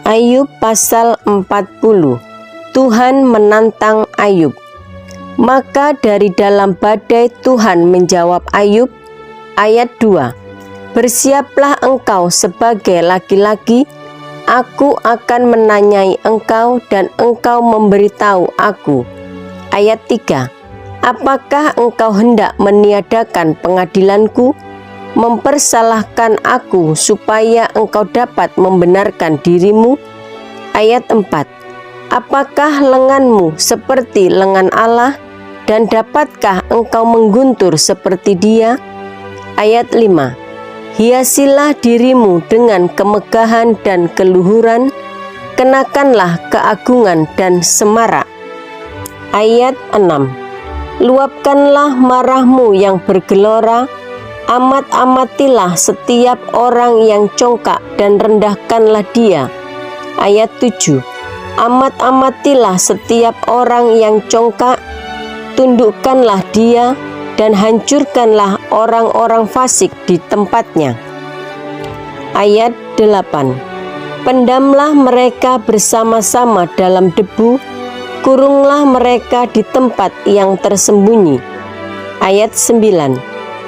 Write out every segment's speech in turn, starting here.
Ayub pasal 40. Tuhan menantang Ayub. Maka dari dalam badai Tuhan menjawab Ayub. Ayat 2. Bersiaplah engkau sebagai laki-laki, aku akan menanyai engkau dan engkau memberitahu aku. Ayat 3. Apakah engkau hendak meniadakan pengadilanku, mempersalahkan aku supaya engkau dapat membenarkan dirimu? Ayat 4. Apakah lenganmu seperti lengan Allah, dan dapatkah engkau mengguntur seperti Dia? Ayat 5. Hiasilah dirimu dengan kemegahan dan keluhuran, kenakanlah keagungan dan semarak. Ayat 6. Luapkanlah marahmu yang bergelora, amat-amatilah setiap orang yang congkak dan rendahkanlah dia. Ayat 7. Amat-amatilah setiap orang yang congkak, tundukkanlah dia dan hancurkanlah orang-orang fasik di tempatnya. Ayat 8. Pendamlah mereka bersama-sama dalam debu, kurunglah mereka di tempat yang tersembunyi. Ayat 9.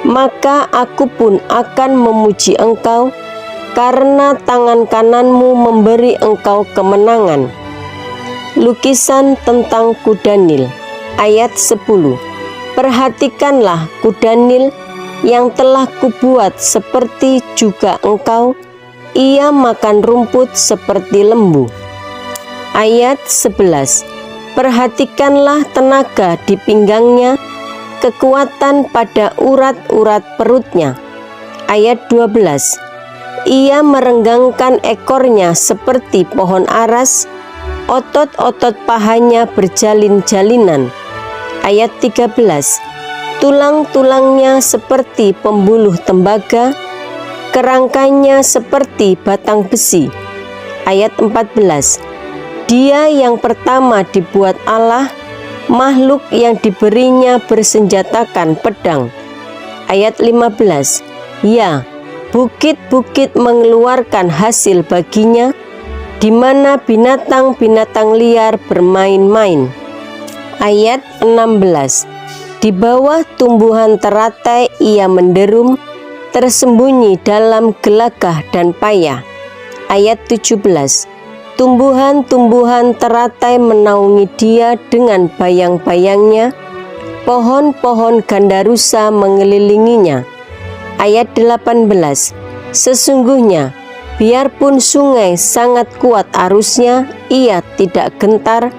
Maka aku pun akan memuji engkau, karena tangan kananmu memberi engkau kemenangan. Lukisan tentang kuda Nil. Ayat 10. Perhatikanlah kuda Nil yang telah kubuat seperti juga engkau, ia makan rumput seperti lembu. Ayat 11. Perhatikanlah tenaga di pinggangnya, kekuatan pada urat-urat perutnya. Ayat 12. Ia merenggangkan ekornya seperti pohon aras, otot-otot pahanya berjalin-jalinan. Ayat 13. Tulang-tulangnya seperti pembuluh tembaga, kerangkanya seperti batang besi. Ayat 14. Dia yang pertama dibuat Allah, makhluk yang diberinya bersenjatakan pedang. Ayat 15. Ya, bukit-bukit mengeluarkan hasil baginya, di mana binatang-binatang liar bermain-main. Ayat 16. Di bawah tumbuhan teratai ia menderum, tersembunyi dalam gelagah dan payah. Ayat 17. Tumbuhan-tumbuhan teratai menaungi dia dengan bayang-bayangnya, pohon-pohon gandarusa mengelilinginya. Ayat 18. Sesungguhnya, biarpun sungai sangat kuat arusnya, ia tidak gentar,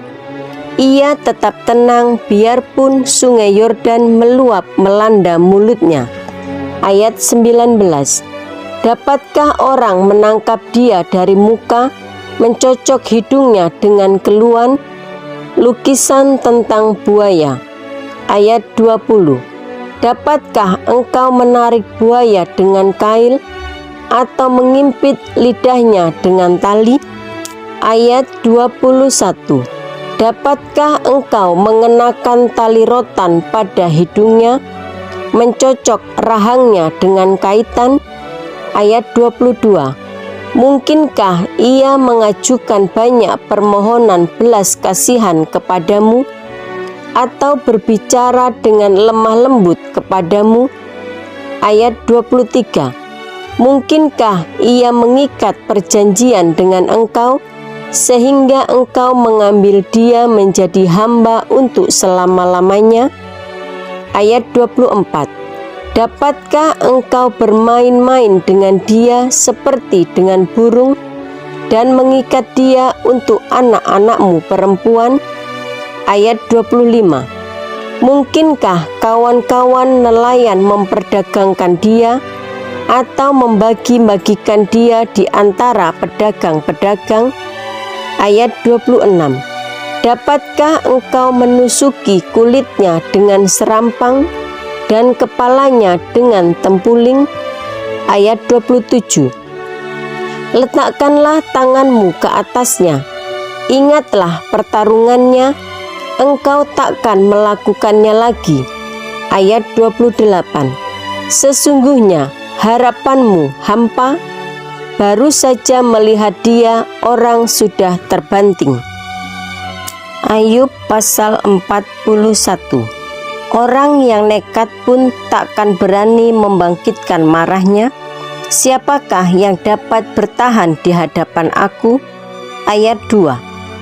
ia tetap tenang biarpun sungai Yordan meluap melanda mulutnya. Ayat 19. Dapatkah orang menangkap dia dari muka, mencocok hidungnya dengan keluhan? Lukisan tentang buaya. Ayat 20. Dapatkah engkau menarik buaya dengan kail, atau mengimpit lidahnya dengan tali? Ayat 21. Dapatkah engkau mengenakan tali rotan pada hidungnya, mencocok rahangnya dengan kaitan? Ayat 22. Mungkinkah ia mengajukan banyak permohonan belas kasihan kepadamu, atau berbicara dengan lemah lembut kepadamu? Ayat 23. Mungkinkah ia mengikat perjanjian dengan engkau, sehingga engkau mengambil dia menjadi hamba untuk selama-lamanya? Ayat 24. Dapatkah engkau bermain-main dengan dia seperti dengan burung, dan mengikat dia untuk anak-anakmu perempuan? Ayat 25. Mungkinkah kawan-kawan nelayan memperdagangkan dia, atau membagi-bagikan dia di antara pedagang-pedagang? Ayat 26. Dapatkah engkau menusuki kulitnya dengan serampang, dan kepalanya dengan tempuling? Ayat 27. Letakkanlah tanganmu ke atasnya, ingatlah pertarungannya, engkau takkan melakukannya lagi. Ayat 28. Sesungguhnya harapanmu hampa, Baru saja melihat dia, orang sudah terbanting. Ayub pasal 41. Orang yang nekat pun takkan berani membangkitkan marahnya. Siapakah yang dapat bertahan di hadapan aku? Ayat 2.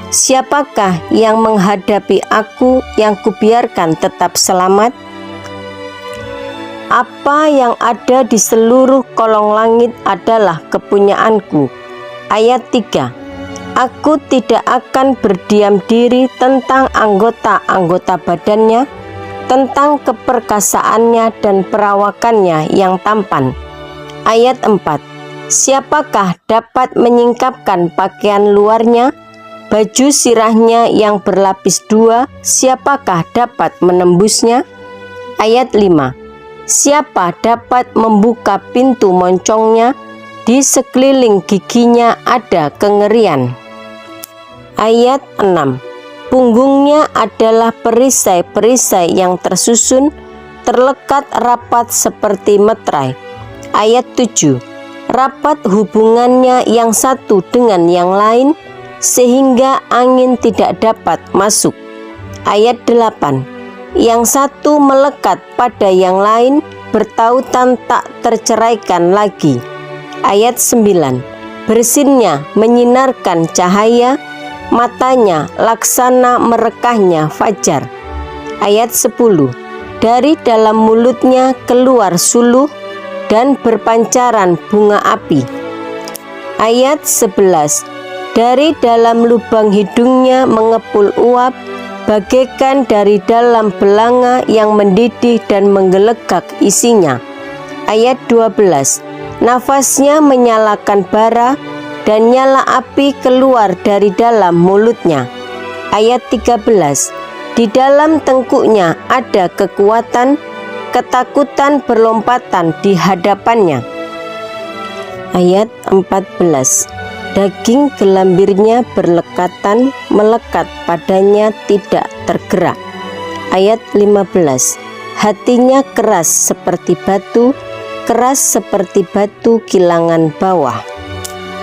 Siapakah yang menghadapi aku yang kubiarkan tetap selamat? Apa yang ada di seluruh kolong langit adalah kepunyaanku. Ayat 3. Aku tidak akan berdiam diri tentang anggota-anggota badannya, tentang keperkasaannya dan perawakannya yang tampan. Ayat 4. Siapakah dapat menyingkapkan pakaian luarnya, baju sirahnya yang berlapis dua, siapakah dapat menembusnya? Ayat 5. Siapa dapat membuka pintu moncongnya? Di sekeliling giginya ada kengerian. Ayat 6. Punggungnya adalah perisai-perisai yang tersusun, terlekat rapat seperti metrai. Ayat 7. Rapat hubungannya yang satu dengan yang lain, sehingga angin tidak dapat masuk. Ayat 8. Yang satu melekat pada yang lain, bertautan tak terceraikan lagi. Ayat 9. Bersinnya menyinarkan cahaya, matanya laksana merekahnya fajar. Ayat 10. Dari dalam mulutnya keluar suluh dan berpancaran bunga api. Ayat 11. Dari dalam lubang hidungnya mengepul uap, bagaikan dari dalam belanga yang mendidih dan menggelegak isinya. Ayat 12. Nafasnya menyalakan bara, dan nyala api keluar dari dalam mulutnya. Ayat 13. Di dalam tengkuknya ada kekuatan, ketakutan berlompatan di hadapannya. Ayat 14. Daging gelambirnya berlekatan, melekat padanya tidak tergerak. Ayat 15. Hatinya keras seperti batu kilangan bawah.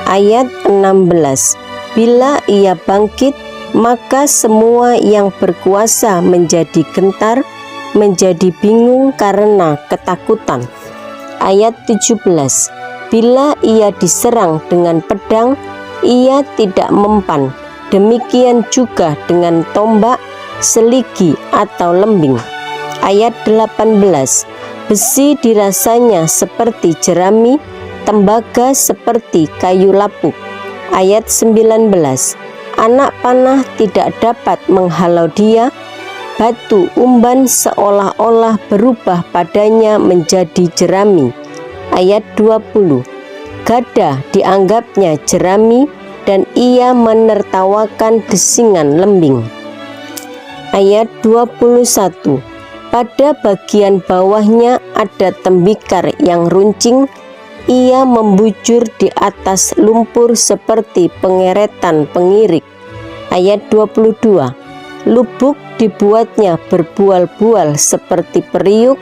Ayat 16. Bila ia bangkit, maka semua yang berkuasa menjadi gentar, menjadi bingung karena ketakutan. Ayat 17. Bila ia diserang dengan pedang, ia tidak mempan. Demikian juga dengan tombak, seligi atau lembing. Ayat 18. Besi dirasanya seperti jerami, tembaga seperti kayu lapuk. Ayat 19. Anak panah tidak dapat menghalau dia, batu umban seolah-olah berubah padanya menjadi jerami. Ayat 20. Gada dianggapnya jerami, dan ia menertawakan desingan lembing. Ayat 21. Pada bagian bawahnya ada tembikar yang runcing, ia membujur di atas lumpur seperti pengeretan pengirik. Ayat 22. Lubuk dibuatnya berbual-bual seperti periuk,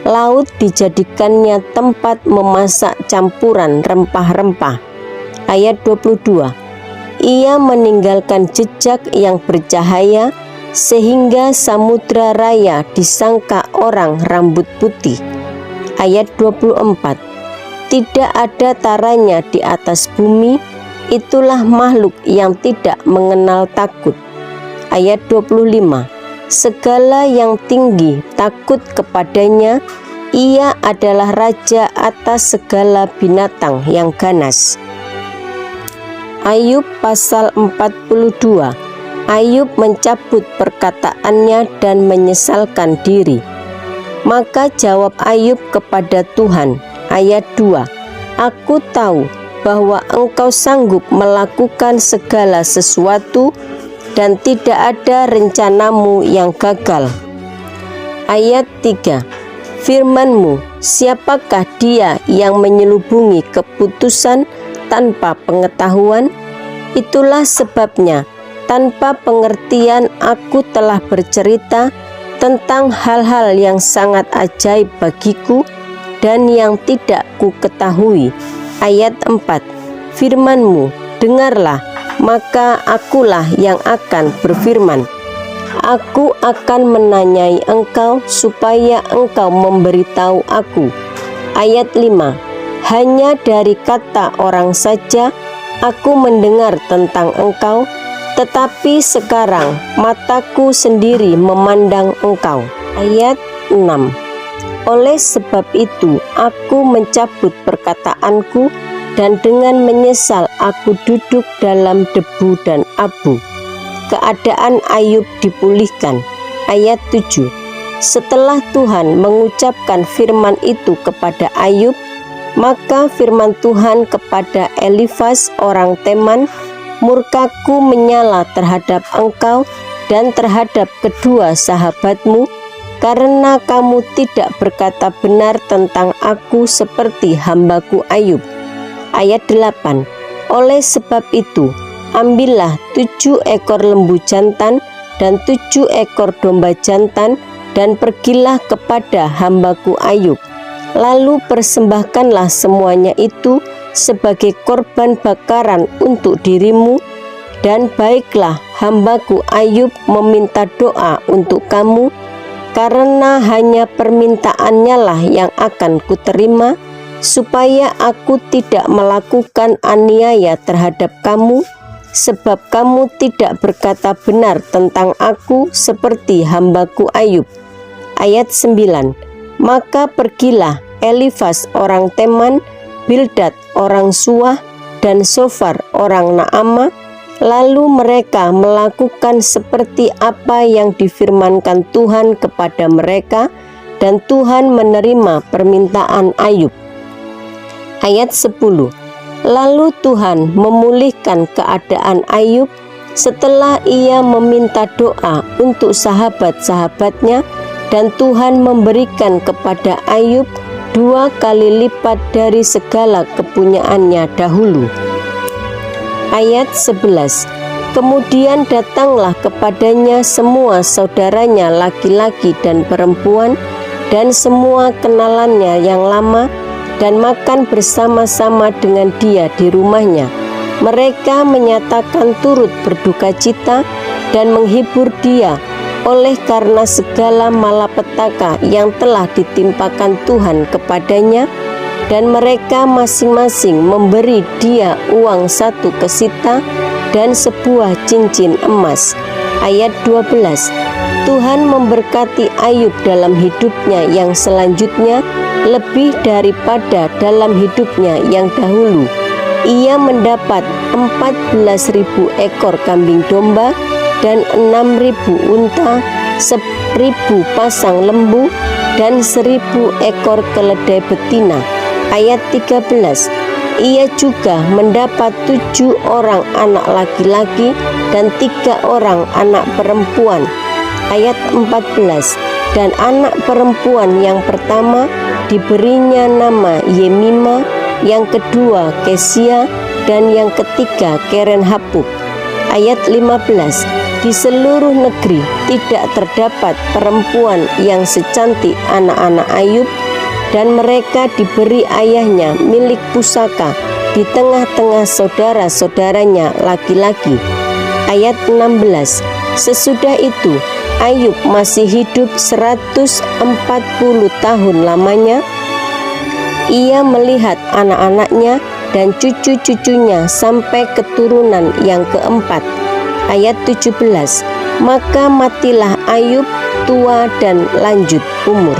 laut dijadikannya tempat memasak campuran rempah-rempah. Ayat 22. Ia meninggalkan jejak yang bercahaya, sehingga samudra raya disangka orang rambut putih. Ayat 24. Tidak ada taranya di atas bumi, itulah makhluk yang tidak mengenal takut. Ayat 25. Segala yang tinggi takut kepadanya, ia adalah raja atas segala binatang yang ganas. Ayub pasal 42. Ayub mencabut perkataannya dan menyesalkan diri. Maka jawab Ayub kepada Tuhan. Ayat 2. Aku tahu bahwa Engkau sanggup melakukan segala sesuatu, dan tidak ada rencanamu yang gagal. Ayat 3. Firman-Mu, siapakah dia yang menyelubungi keputusan tanpa pengetahuan? Itulah sebabnya tanpa pengertian aku telah bercerita tentang hal-hal yang sangat ajaib bagiku dan yang tidak ku ketahui. Ayat 4. firman-Mu, dengarlah, maka akulah yang akan berfirman. Aku akan menanyai Engkau supaya Engkau memberitahu aku. Ayat 5. Hanya dari kata orang saja aku mendengar tentang Engkau, tetapi sekarang mataku sendiri memandang Engkau. Ayat 6. Oleh sebab itu aku mencabut perkataanku, dan dengan menyesal aku duduk dalam debu dan abu. Keadaan Ayub dipulihkan. Ayat 7. Setelah Tuhan mengucapkan firman itu kepada Ayub, maka firman Tuhan kepada Elifas orang Teman, murkaku menyala terhadap engkau dan terhadap kedua sahabatmu, karena kamu tidak berkata benar tentang aku seperti hambaku Ayub. Ayat 8. Oleh sebab itu, ambillah 7 ekor lembu jantan dan 7 ekor domba jantan, dan pergilah kepada hambaku Ayub. Lalu persembahkanlah semuanya itu sebagai korban bakaran untuk dirimu, dan baiklah hambaku Ayub meminta doa untuk kamu, karena hanya permintaannya lah yang akan kuterima, supaya aku tidak melakukan aniaya terhadap kamu, sebab kamu tidak berkata benar tentang aku seperti hambaku Ayub. Ayat 9. Maka pergilah Elifas orang Teman, Bildad orang Suah, dan Sofar orang Naama, lalu mereka melakukan seperti apa yang difirmankan Tuhan kepada mereka, dan Tuhan menerima permintaan Ayub. Ayat 10. Lalu Tuhan memulihkan keadaan Ayub setelah ia meminta doa untuk sahabat-sahabatnya, dan Tuhan memberikan kepada Ayub 2 kali lipat dari segala kepunyaannya dahulu. Ayat 11. Kemudian datanglah kepadanya semua saudaranya laki-laki dan perempuan, dan semua kenalannya yang lama, dan makan bersama-sama dengan dia di rumahnya. Mereka menyatakan turut berduka cita dan menghibur dia oleh karena segala malapetaka yang telah ditimpakan Tuhan kepadanya, dan mereka masing-masing memberi dia uang 1 kesita dan sebuah cincin emas. Ayat 12. Tuhan memberkati Ayub dalam hidupnya yang selanjutnya lebih daripada dalam hidupnya yang dahulu. Ia mendapat 14.000 ekor kambing domba dan 6.000 unta, 1.000 pasang lembu, dan 1.000 ekor keledai betina. Ayat 13. Ia juga mendapat 7 orang anak laki-laki dan 3 orang anak perempuan. Ayat 14. Dan anak perempuan yang pertama diberinya nama Yemima, yang kedua Kesia, dan yang ketiga Keren-Hapuk. Ayat 15. Di seluruh negeri tidak terdapat perempuan yang secantik anak-anak Ayub, dan mereka diberi ayahnya milik pusaka di tengah-tengah saudara-saudaranya laki-laki. Ayat 16. Sesudah itu Ayub masih hidup 140 tahun lamanya. Ia melihat anak-anaknya dan cucu-cucunya sampai keturunan yang keempat. Ayat 17. Maka matilah Ayub tua dan lanjut umur.